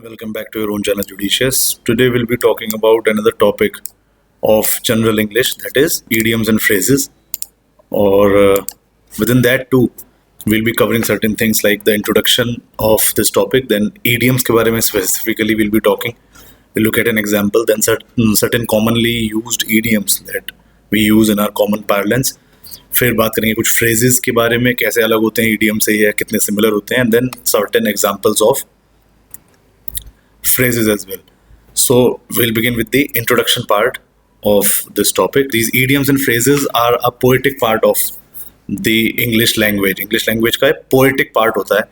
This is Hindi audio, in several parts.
Welcome back to your own channel Judicious. Today we'll be talking about another topic of general English, that is idioms and phrases. Or within that too, we'll be covering certain things like the introduction of this topic. Then idioms के बारे में specifically we'll be talking. We'll look at an example. Then certain commonly used idioms that we use in our common parlance. फिर बात करेंगे कुछ phrases के बारे में, कैसे अलग होते हैं idiom से या कितने similar होते हैं. And then certain examples of phrases as well. So we'll begin with the introduction part of this topic. These idioms and phrases are a poetic part of the English language. English language का poetic part होता है.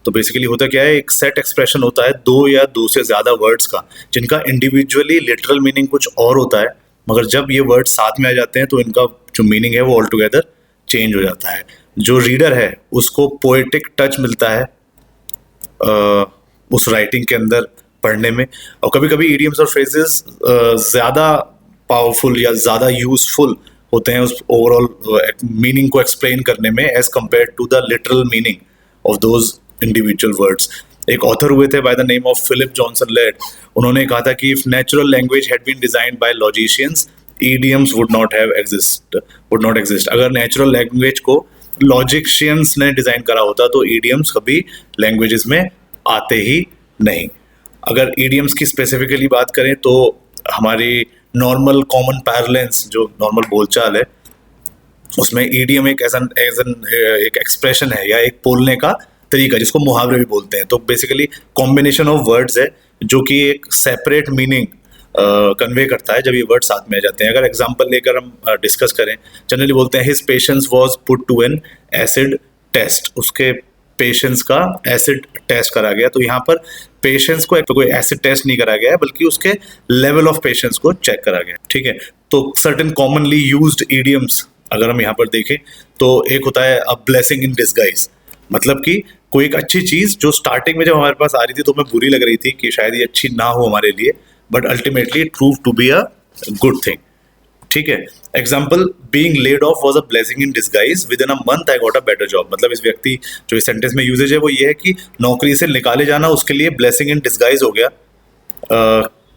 तो बेसिकली होता क्या है, एक सेट एक्सप्रेशन होता है दो या दो से ज़्यादा वर्ड्स का, जिनका इंडिविजुअली लिटरल मीनिंग कुछ और होता है, मगर जब ये वर्ड्स साथ में आ जाते हैं तो इनका जो मीनिंग है वो ऑल टुगेदर चेंज हो जाता है. जो रीडर है उसको पोएटिक टच मिलता है उस राइटिंग के अंदर पढ़ने में. और कभी कभी इडियम्स और फ्रेजेस ज़्यादा पावरफुल या ज़्यादा यूजफुल होते हैं उस ओवरऑल मीनिंग को एक्सप्लेन करने में as compared to the literal meaning of those individual words. एक ऑथर हुए थे by the name of Philip Johnson Laird. उन्होंने कहा था कि if natural language had been designed by logicians, idioms would not exist. अगर नेचुरल लैंग्वेज को लॉजिशियंस ने डिजाइन करा होता तो idioms कभी लैंग्वेजेस में आते ही नहीं. अगर idioms की स्पेसिफिकली बात करें तो हमारी नॉर्मल कॉमन पैरलेंस, जो नॉर्मल बोलचाल है, उसमें idiom एक एक एक्सप्रेशन है या एक बोलने का तरीका, जिसको मुहावरे भी बोलते हैं. तो बेसिकली कॉम्बिनेशन ऑफ वर्ड्स है जो कि एक सेपरेट मीनिंग कन्वे करता है जब ये वर्ड साथ में आ जाते हैं. अगर एग्जांपल लेकर हम डिस्कस करें, जनरली बोलते हैं his patience was put to an acid test. उसके पेशेंस का एसिड टेस्ट करा गया. तो यहाँ पर पेशेंस को कोई एसिड टेस्ट नहीं करा गया है, बल्कि उसके लेवल ऑफ पेशेंस को चेक करा गया. ठीक है. तो सर्टेन कॉमनली यूज्ड इडियम्स अगर हम यहाँ पर देखें तो एक होता है अ ब्लेसिंग इन डिस्गाइज. मतलब कि कोई एक अच्छी चीज़ जो स्टार्टिंग में जब हमारे पास आ रही थी तो हमें बुरी लग रही थी कि शायद ये अच्छी ना हो हमारे लिए, but ultimately it prove to be a good thing. ठीक है. Example, being laid off was a blessing in disguise, within a month I got a better job. मतलब इस व्यक्ति जो इस सेंटेंस में यूजेज है वो ये है कि नौकरी से निकाले जाना उसके लिए ब्लेसिंग इन डिस्गाइज हो गया,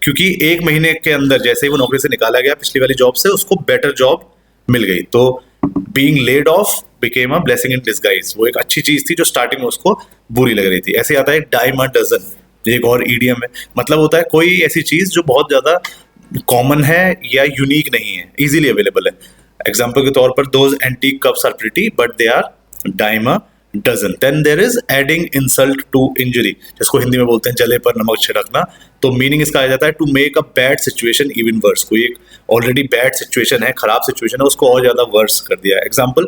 क्योंकि एक महीने के अंदर जैसे ही वो नौकरी से निकाला गया पिछली वाली जॉब से, उसको बेटर जॉब मिल गई. तो being laid of became a blessing in disguise. वो एक अच्छी चीज थी जो स्टार्टिंग में उसको बुरी लग रही थी. ऐसे आता है डाइम अ डजन, एक और ईडियम है. मतलब होता है कोई ऐसी चीज जो बहुत ज्यादा कॉमन है या यूनिक नहीं है, इजीली अवेलेबल है. एग्जांपल के तौर पर those antique cups are pretty but they are dime a dozen. Then there is adding insult to injury, जिसको हिंदी में बोलते हैं जले पर नमक छिड़कना. तो मीनिंग इसका आ जाता है to make a bad situation even worse. कोई एक ऑलरेडी बैड सिचुएशन है, खराब सिचुएशन है, उसको और ज्यादा वर्स कर दिया. Example,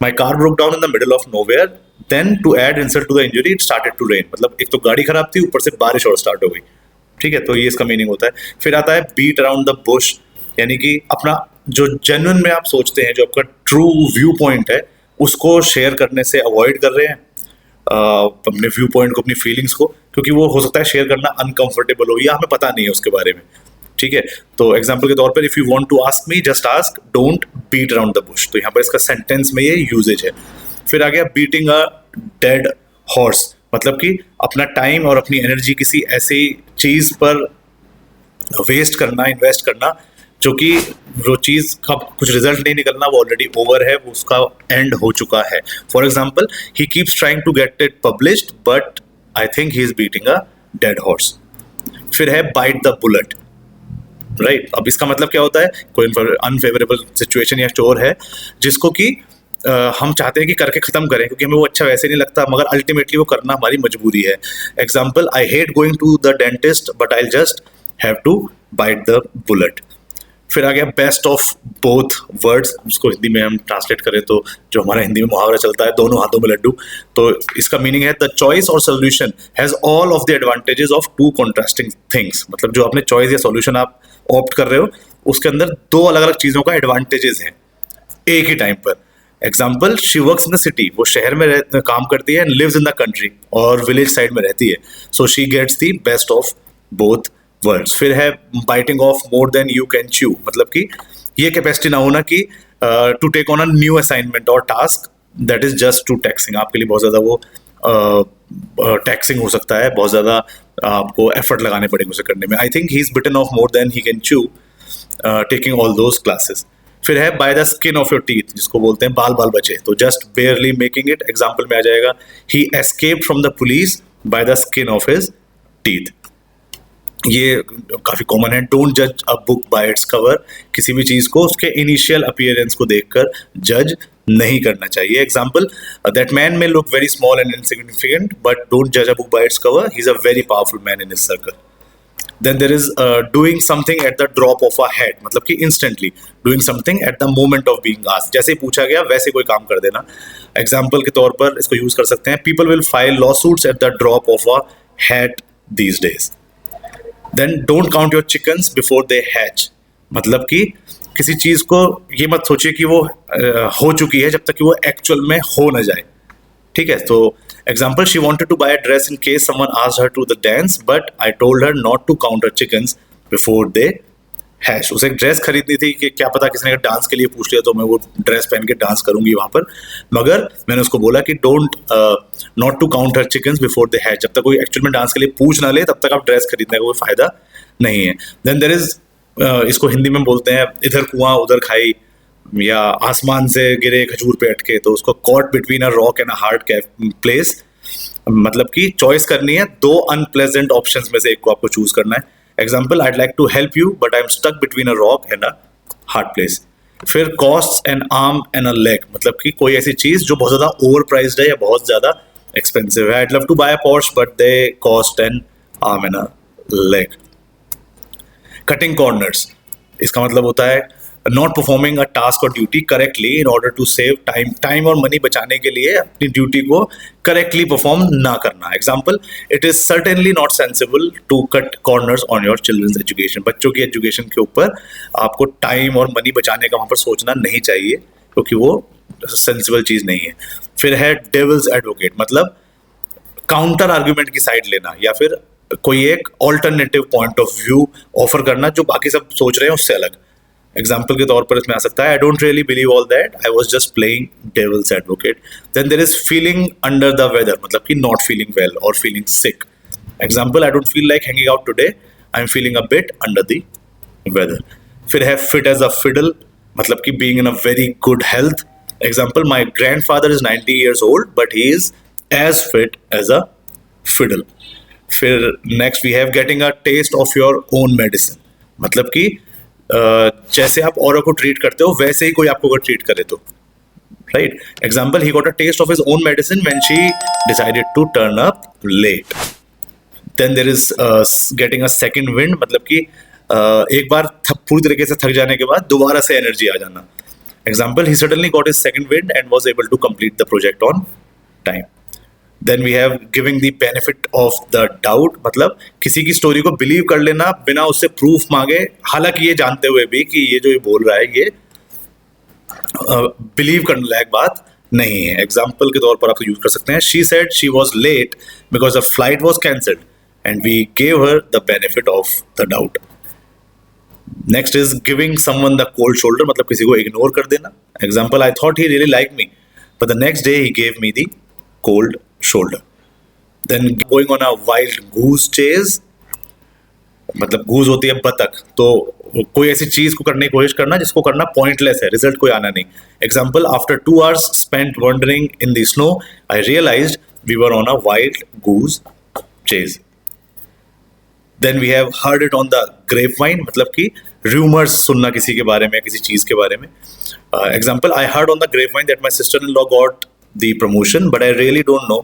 my car broke down in the middle of nowhere, then to add insult to the injury it started to rain. मतलब एक तो गाड़ी खराब थी, ऊपर से बारिश और स्टार्ट हो गई. ठीक है. तो ये इसका मीनिंग होता है. फिर आता है बीट अराउंड द बुश, यानी कि अपना जो जेन्युइन में आप सोचते हैं, जो आपका ट्रू व्यू पॉइंट है, उसको शेयर करने से अवॉइड कर रहे हैं अपने व्यू पॉइंट को, अपनी फीलिंग्स को, क्योंकि वो हो सकता है शेयर करना अनकंफर्टेबल हो या हमें पता नहीं है उसके बारे में. ठीक है. तो एग्जांपल के तौर पर if you want to ask me just ask, don't beat around the bush. तो यहाँ पर इसका सेंटेंस में ये यूजेज है. फिर आ गया बीटिंग अ डेड हॉर्स. मतलब कि अपना टाइम और अपनी एनर्जी किसी ऐसी चीज पर वेस्ट करना, इन्वेस्ट करना, जो कि वो चीज का कुछ रिजल्ट नहीं निकलना, वो ऑलरेडी ओवर है, वो उसका एंड हो चुका है. For example, he keeps trying to get it published but I think he is beating a dead horse. फिर है बाइट द बुलेट. राइट. अब इसका मतलब क्या होता है, कोई अनफेवरेबल सिचुएशन या चोर है जिसको कि हम चाहते हैं कि करके खत्म करें, क्योंकि हमें वो अच्छा वैसे नहीं लगता, मगर अल्टीमेटली वो करना हमारी मजबूरी है. Example, I hate going to the dentist but I just have to bite the bullet. फिर आ गया बेस्ट ऑफ बोथ वर्ड्स. उसको हिंदी में हम ट्रांसलेट करें तो जो हमारा हिंदी में मुहावरा चलता है, दोनों हाथों में लड्डू. तो इसका मीनिंग है द चॉइस और solution has all of the advantages of to contrasting things. मतलब जो आपने चॉइस या सोल्यूशन आप ऑप्ट कर रहे हो, उसके अंदर दो अलग अलग चीज़ों का एडवांटेजेस हैं एक ही टाइम पर. Example, she works in the city. वो शहर में काम करती है, and lives in the country, और विलेज साइड में रहती है. So she gets the best of both words. फिर है biting off more than you can chew. मतलब कि ये कैपेसिटी ना होना कि to take on a new assignment और task that is just too taxing, आपके लिए बहुत ज़्यादा वो टैक्सिंग हो सकता है, बहुत ज़्यादा आपको एफर्ट लगाने पड़ेंगे उसे करने में. I think he is bitten off more than he can chew taking all those classes. फिर है by the skin of your teeth, जिसको बोलते हैं बाल बाल बचे, तो just barely making it. Example में आ जाएगा he escaped from the police by the skin of his teeth. ये काफ़ी कॉमन है. डोंट जज a book by its cover, किसी भी चीज़ को उसके इनिशियल अपीयरेंस को देखकर जज नहीं करना चाहिए. Example, that man may look very small and insignificant but don't जज a book by its cover, he is a very powerful man in his circle. Then there is doing something at the drop of a hat, मतलब कि instantly doing something at the moment of being asked. जैसे पूछा गया वैसे कोई काम कर देना. एग्जाम्पल के तौर पर इसको यूज कर सकते हैं, people will file lawsuits at the drop of a hat these days. Then don't count your chickens before they hatch, मतलब कि किसी चीज को ये मत सोचिए कि वो हो चुकी है जब तक कि वो एक्चुअल में हो ना जाए. ठीक है, तो example, she wanted to buy a dress in case someone asked her to the dance, but I told her not to count her chickens before they hatch. उसे एक ड्रेस खरीदनी थी कि क्या पता किसी ने डांस के लिए पूछ लिया तो मैं वो ड्रेस पहन के डांस करूंगी वहां पर, मगर मैंने उसको बोला कि don't not to count her chickens before they hatch. जब तक कोई एक्चुअल में डांस के लिए पूछ ना ले तब तक आप ड्रेस खरीदने का कोई फायदा नहीं है. देन देयर इज, इसको हिंदी में बोलते हैं इधर कुआं उधर खाई, या आसमान से गिरे खजूर पे अटके, तो उसको caught between a rock and a hard place, मतलब कि चॉइस करनी है, दो अनप्लेजेंट ऑप्शंस में से एक को आपको चूज करना है. Example, I'd like to help you but I am stuck between a rock and a hard place. फिर cost an arm and a leg, मतलब कि कोई ऐसी चीज जो बहुत ज्यादा ओवर प्राइस्ड है या बहुत ज्यादा एक्सपेंसिव है. I'd love to buy a Porsche but they cost an arm and a leg. Cutting corners, इसका मतलब होता है नॉट परफॉर्मिंग अ टास्क और duty correctly in order to save time और मनी बचाने के लिए अपनी ड्यूटी को करेक्टली परफॉर्म ना करना. Example, it is certainly not sensible to cut corners on your children's education. बच्चों की एजुकेशन के ऊपर आपको टाइम और मनी बचाने का वहां पर सोचना नहीं चाहिए, क्योंकि वो सेंसिबल चीज नहीं है. फिर है डेविल्स एडवोकेट, मतलब काउंटर आर्ग्यूमेंट की साइड लेना या फिर कोई एक alternative point of view offer करना जो बाकी सब सोच रहे हैं उससे अलग. एग्जाम्पल के तौर पर इसमें आ सकता है, I don't really believe all that, I was just playing devil's advocate. Then there is feeling under the weather, मतलब कि नॉट फीलिंग वेल और feeling sick. Example, I don't feel like hanging out today, I am feeling a bit under the weather. फिर है फिट एज अ फिडल, मतलब कि being in a very good health. Example, my grandfather is 90 years old but he is as fit as a fiddle. फिर next we have getting a test of your own medicine, मतलब कि जैसे आप औरों को ट्रीट करते हो वैसे ही कोई आपको अगर ट्रीट करे तो, right. Example, he got a test of his own medicine when she decided to turn up late. Then there is getting a second wind, मतलब कि एक बार पूरी तरीके से थक जाने के बाद दोबारा से एनर्जी आ जाना. Example, he suddenly got his second wind and was able to complete the project on time. Then we have giving the benefit of the doubt, मतलब किसी की स्टोरी को बिलीव कर लेना बिना उससे प्रूफ मांगे, हालांकि ये जानते हुए भी कि ये जो ये बोल रहा है ये बिलीव करने लायक बात नहीं है. एग्जाम्पल के तौर पर आप यूज कर सकते हैं, she said she was late because the flight was cancelled and we gave her the benefit of the doubt. Next is giving someone the cold shoulder, मतलब किसी को इग्नोर कर देना. Example, I thought he really like me but the next day he gave me the cold shoulder. Then going on a wild goose chase, मतलब गूज होती है बतख, तो कोई ऐसी चीज को करने की कोशिश करना जिसको करना पॉइंटलेस है, रिजल्ट कोई आना नहीं. Example, after 2 hours spent wandering in the snow, I realized we were on a wild goose chase. Then we have heard it on the grapevine, मतलब कि rumors सुनना किसी के बारे में, किसी चीज के बारे में. Example, I heard on the grapevine that my sister-in-law got the promotion, but I really don't know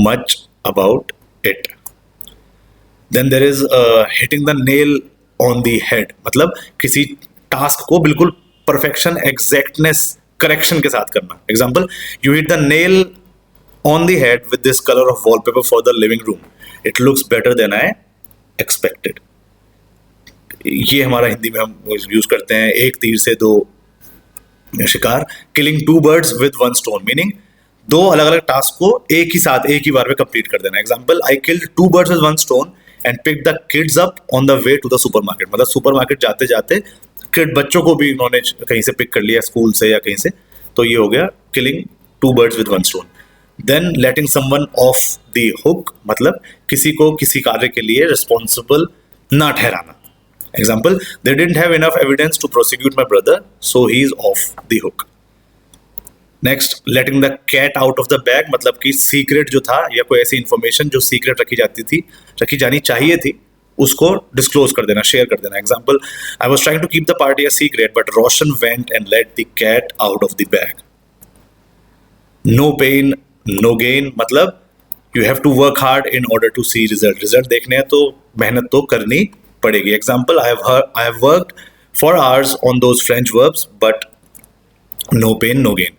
much about it. Then there is hitting the nail on the head, मतलब किसी टास्क को बिल्कुल परफेक्शन, एग्जैक्टनेस, करेक्शन के साथ करना. Example, you hit the nail on the head with this colour of wallpaper for the living room, it looks better then I expected. ये हमारा हिंदी में हम यूज करते हैं, एक तीर से दो शिकार, killing 2 birds with 1 stone, meaning 2 अलग अलग टास्क को एक ही साथ एक ही बार में कंप्लीट कर देना. Example, I killed 2 birds with 1 stone and pick the kids up on the way to the supermarket, मतलब सुपरमार्केट जाते जाते किड बच्चों को भी इन्होंने कहीं से पिक कर लिया, स्कूल से या कहीं से, तो ये हो गया killing 2 birds with 1 stone. Then letting someone off the hook, मतलब किसी को किसी कार्य के लिए रिस्पॉन्सिबल ना ठहराना. Example, they didn't have enough evidence to prosecute my brother, so he is off the hook. Next, letting the cat out of the bag, मतलब कि सीक्रेट जो था या कोई ऐसी इंफॉर्मेशन जो सीक्रेट रखी जानी चाहिए थी, उसको डिस्क्लोज कर देना, शेयर कर देना. Example, I was trying to keep the party a secret but Roshan went and let the cat out of the bag. No pain no gain, मतलब you have to work hard in order to see result देखने हैं तो मेहनत तो करनी पड़ेगी. Example, I have worked for hours on those French verbs but no pain no gain.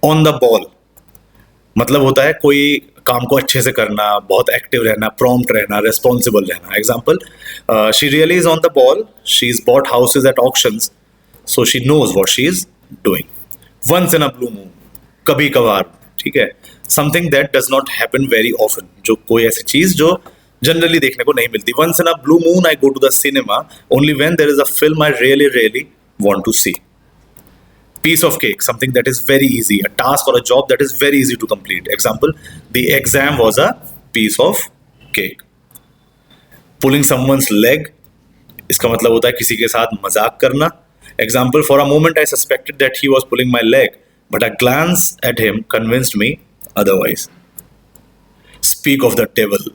On the ball, मतलब होता है कोई काम को अच्छे से करना, बहुत एक्टिव रहना, प्रॉम्प्ट रहना, रिस्पॉन्सिबल रहना. Example, she really is on the ball, she is bought houses at auctions, so she knows what she is doing. Once in a blue moon, कभी कभार, ठीक है. Something that does not happen very often, जो कोई ऐसी चीज जो जनरली देखने को नहीं मिलती. Once in a blue moon I go to the cinema only when there is a film I really want to see. Piece of cake, something that is very easy, a task or a job that is very easy to complete. Example, the exam was a piece of cake. Pulling someone's leg, इसका मतलब होता है किसी के साथ मजाक करना. Example, for a moment I suspected that he was pulling my leg, but a glance at him convinced me otherwise. Speak of the devil,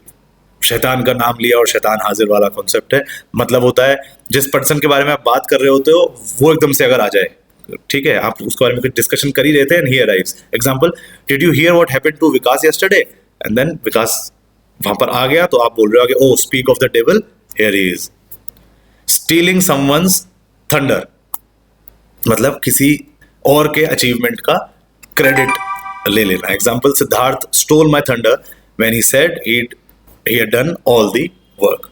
शैतान का नाम लिया और शैतान हाजिर वाला कॉन्सेप्ट है. मतलब होता है जिस पर्सन के बारे में आप बात कर रहे होते हो वो एकदम से अगर आ जाए, ठीक है, आप उसके बारे में कुछ डिस्कशन कर ही रहे थे and he arrives. Example, did you hear what happened to Vikas yesterday, and then Vikas वहां पर आ गया तो आप बोल रहे हो कि oh speak of the devil, here he is. Stealing someone's thunder, मतलब किसी और के अचीवमेंट का क्रेडिट ले लेना. Example, Siddharth stole my thunder when he said he had done all the work.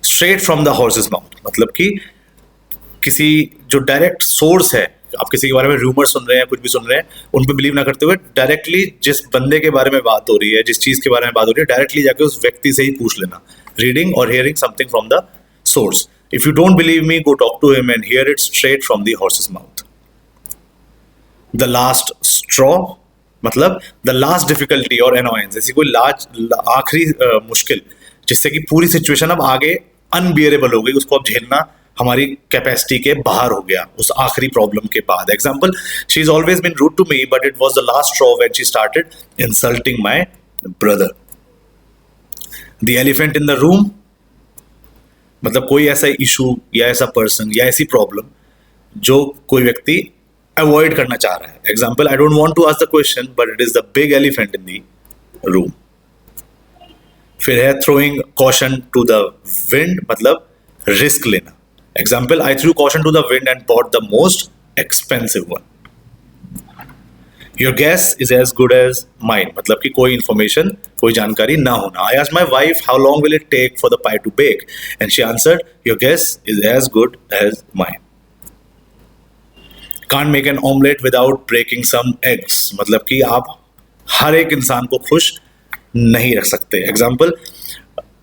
Straight from the horse's mouth, मतलब कि किसी जो डायरेक्ट सोर्स है, आप किसी के बारे में रूमर सुन रहे हैं, कुछ भी सुन रहे हैं, उन पे बिलीव ना करते हुए डायरेक्टली जिस बंदे के बारे में बात हो रही है, जिस चीज के बारे में बात हो रही है, डायरेक्टली जाके उस व्यक्ति से ही पूछ लेना. रीडिंग और hearing something from the source. If you don't believe me, go talk to him and hear it straight from the horse's mouth. The last straw, मतलब द लास्ट डिफिकल्टी और एनॉयंस, ऐसी कोई आखिरी मुश्किल जिससे कि पूरी सिचुएशन अब आगे अनबियरेबल हो गई, उसको अब झेलना हमारी कैपेसिटी के बाहर हो गया उस आखिरी प्रॉब्लम के बाद. Example, she is always been rude to me but it was the last straw when she started insulting my brother. The elephant in the room, मतलब कोई ऐसा इशू या ऐसा पर्सन या ऐसी प्रॉब्लम जो कोई व्यक्ति अवॉइड करना चाह रहा है. Example, I don't want to ask the question but it is the big elephant in the room. फिर है throwing caution to the wind, मतलब रिस्क लेना. Example, I threw caution to the wind and bought the most expensive one. Your guess is as good as mine, मतलब कि कोई information, कोई जानकारी ना होना. I asked my wife, how long will it take for the pie to bake? And she answered, your guess is as good as mine. Can't make an omelette without breaking some eggs, मतलब कि आप हर एक इंसान को खुश नहीं रख सकते. Example,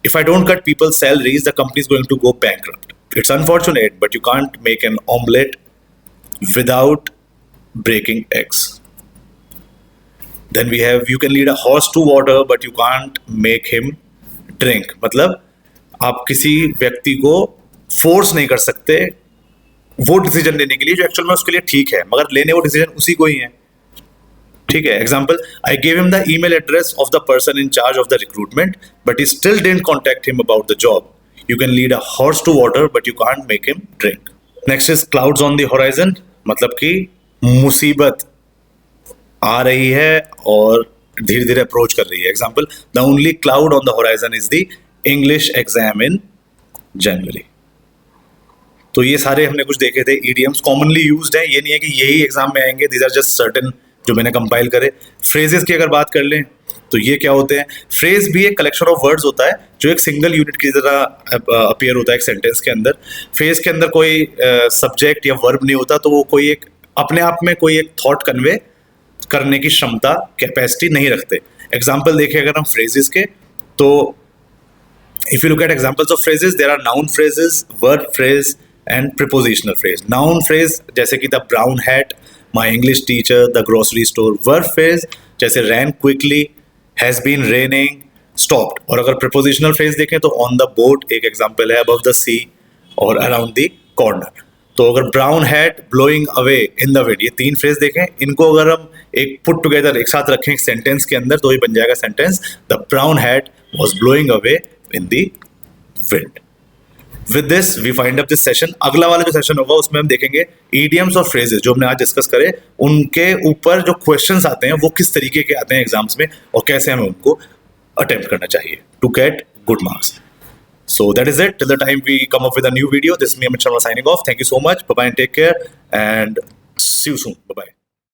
if I don't cut people's salaries, the company is going to go bankrupt. It's unfortunate, but you can't make an omelette without breaking eggs. Then we have, you can lead a horse to water, but you can't make him drink. मतलब आप किसी व्यक्ति को फोर्स नहीं कर सकते वो डिसीजन लेने के लिए जो एक्चुअल में उसके लिए ठीक है, मगर लेने वो डिसीजन उसी को ही है. ठीक है. Example, I gave him the email address of the person in charge of the recruitment but he still didn't contact him about the job. You can lead a horse to water, but you can't make him drink. Next is clouds on the horizon, मतलब कि मुसीबत आ रही है और धीरे धीरे अप्रोच कर रही है. Example, the only cloud on the horizon is the English exam in January. तो ये सारे हमने कुछ देखे थे idioms commonly used हैं. ये नहीं है कि यही एग्जाम में आएंगे. These are just certain जो मैंने कंपाइल करे. फ्रेजेस की अगर बात कर लें तो ये क्या होते हैं? फ्रेज भी एक कलेक्शन ऑफ वर्ड्स होता है जो एक सिंगल यूनिट की तरह अपीयर होता है एक सेंटेंस के अंदर. फ्रेज के अंदर कोई सब्जेक्ट या वर्ब नहीं होता, तो वो कोई एक अपने आप में कोई एक थॉट कन्वे करने की क्षमता, कैपेसिटी नहीं रखते. एग्जाम्पल देखें अगर हम फ्रेजेस के, तो if you look at examples of phrases, there are noun phrases, verb phrase and prepositional phrase. Noun phrase जैसे कि the brown hat, my English teacher, the grocery store. Verb phrase, जैसे ran quickly, has been raining, stopped. और अगर प्रपोजिशनल फ्रेज देखें तो ऑन द बोट एक एग्जांपल है, अबव द सी और अराउंड द कॉर्नर। तो अगर brown hat blowing away in the wind, ये 3 फ्रेज देखें, इनको अगर हम एक पुट टुगेदर एक साथ रखें एक सेंटेंस के अंदर तो ये बन जाएगा sentence, the brown hat was blowing away in the wind. With this we find up this session. अगला वाला जो सेशन होगा उसमें हम देखेंगे ईडियम्स और फ्रेजेस जो हमने आज डिस्कस करे, उनके ऊपर जो क्वेश्चंस आते हैं वो किस तरीके के आते हैं एग्जाम्स में और कैसे हमें उनको अटेम्प्ट करना चाहिए to get good marks. So that is it. Till the time we come up with a new video, this is me, Amit Sharma, signing off. Thank you so much. Bye bye and take care. And see you soon. Bye bye.